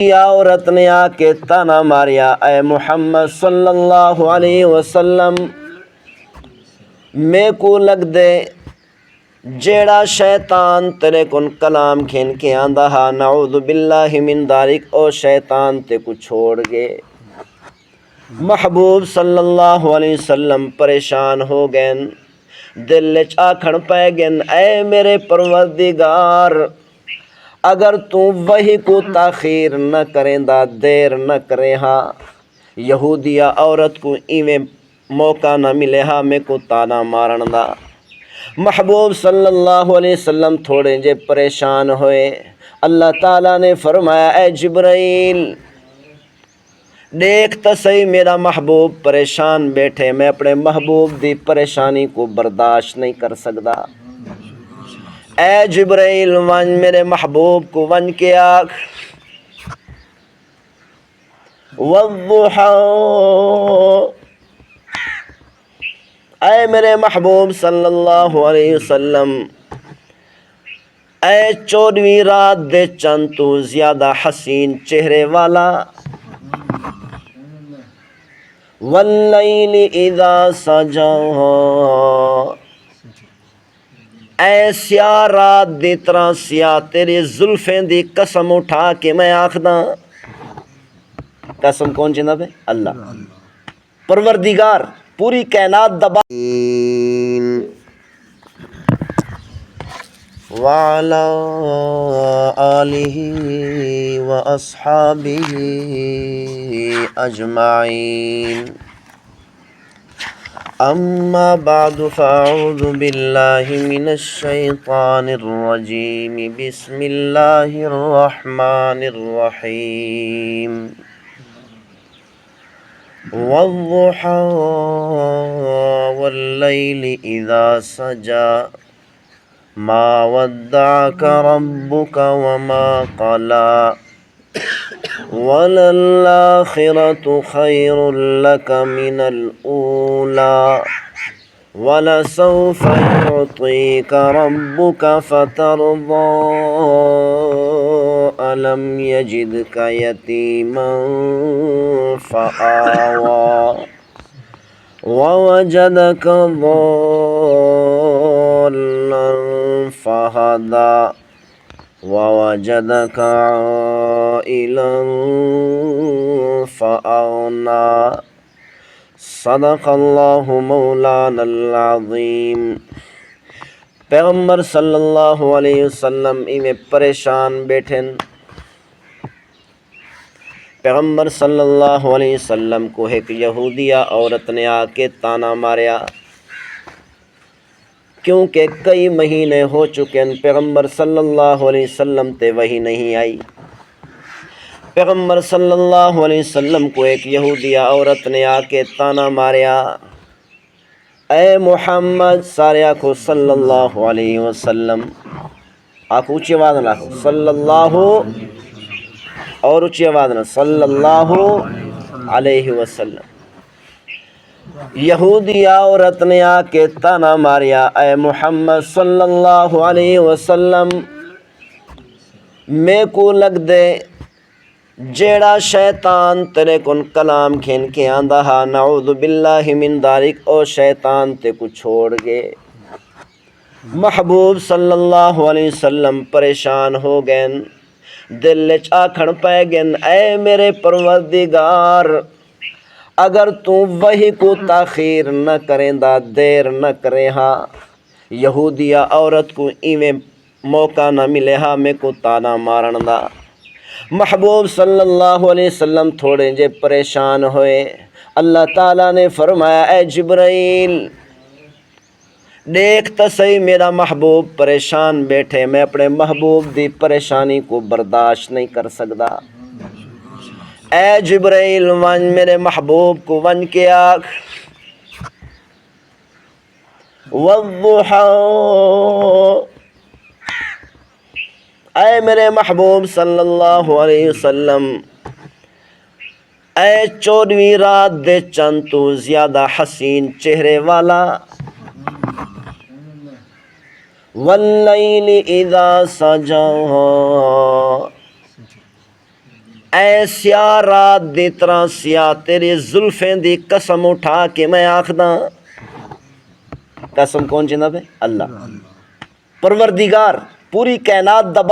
یا عورت نے آ کے تانا ماریا اے محمد صلی اللہ علیہ وسلم میں کو لگ دے جیڑا شیطان تیرے کن کلام کھین کے آندہ ہا نعوذ باللہ من ذالک او شیطان تے کو چھوڑ گے۔ محبوب صلی اللہ علیہ وسلم پریشان ہو گئے، دل وچ آکھن پے گئے اے میرے پروردگار اگر تو وہی کو تاخیر نہ کریں دا دیر نہ کرے ہاں یہودیہ عورت کو ایویں موقع نہ ملے ہاں میں کو تانا مارن دا۔ محبوب صلی اللہ علیہ وسلم تھوڑے جے پریشان ہوئے، اللہ تعالیٰ نے فرمایا اے جبرائیل دیکھ تو صحیح میرا محبوب پریشان بیٹھے، میں اپنے محبوب دی پریشانی کو برداشت نہیں کر سکتا۔ اے جبرائیل ون میرے محبوب کو ون کے آکھ والضحی، اے میرے محبوب صلی اللہ علیہ وسلم اے 14ویں رات دے چند تو زیادہ حسین چہرے والا، واللیل اذا سجا، اے سیاہ رات دی طرح سیاہ تیری زلفیں دی قسم اٹھا کے میں آخدا، قسم کون چندا پہ؟ اللہ پروردگار پوری کائنات دبا وعلا آلہ واصحابہ اجمعین، اما بعد فاعوذ باللہ من الشیطان الرجیم، بسم اللہ الرحمن الرحیم، والضحی واللیل اذا سجا، ما ودعك ربك وما قلى، وللآخرة خير لك من الأولى، ولسوف يعطيك ربك فترضى، ألم يجدك يتيما فآوى، ووجدك ضالا فهدى، ووجدك عائلا فأغنى، صدق اللہ مولانا العظیم۔ پیغمبر صلی اللہ علیہ وسلم میں پریشان بیٹھے، پیغمبر صلی اللہ علیہ وسلم کو ایک یہودیہ عورت نے آ کے تانا ماریا، کیونکہ کئی مہینے ہو چکے ہیں پیغمبر صلی اللہ علیہ وسلم تے وہی نہیں آئی۔ پیغمبر صلی اللہ علیہ وسلم کو ایک یہودیہ عورت نے آ کے تانا ماریا، اے محمد، سارے آکھو صلی اللہ علیہ وسلم، آکھو اونچی آواز نہ آکھو صلی اللہ، اور اونچی آواز نہ صلی اللہ علیہ وسلم۔ یہودی عورت نے آ کے تانا ماریا، اے محمد صلی اللہ علیہ وسلم میں کو لگ دے جیڑا شیطان تیرے کن کلام کھین کے آندہ ہا نعوذ باللہ من ذالک او شیطان تے کو چھوڑ گے۔ محبوب صلی اللہ علیہ وسلم پریشان ہو گئے، دل وچ آکھن پے گئے اے میرے پروردگار اگر تو وہی کو تاخیر نہ کریں دا دیر نہ کرے ہاں یہودیہ عورت کو ایویں موقع نہ ملے ہاں میں کو تانا مارن دا۔ محبوب صلی اللہ علیہ وسلم تھوڑے جے پریشان ہوئے، اللہ تعالیٰ نے فرمایا اے جبرائیل دیکھ تو صحیح میرا محبوب پریشان بیٹھے، میں اپنے محبوب دی پریشانی کو برداشت نہیں کر سکتا۔ اے جبرائیل ون میرے محبوب کو ون کے آکھ والضحی، اے میرے محبوب صلی اللہ علیہ وسلم اے 14ویں رات دے چند تو زیادہ حسین چہرے والا، واللیل اذا سجا، اے سیاہ رات دی طرح سیاہ تیری زلفیں دی قسم اٹھا کے میں آخداں، قسم کون چندا پہ؟ اللہ، پروردگار پوری کائنات دبا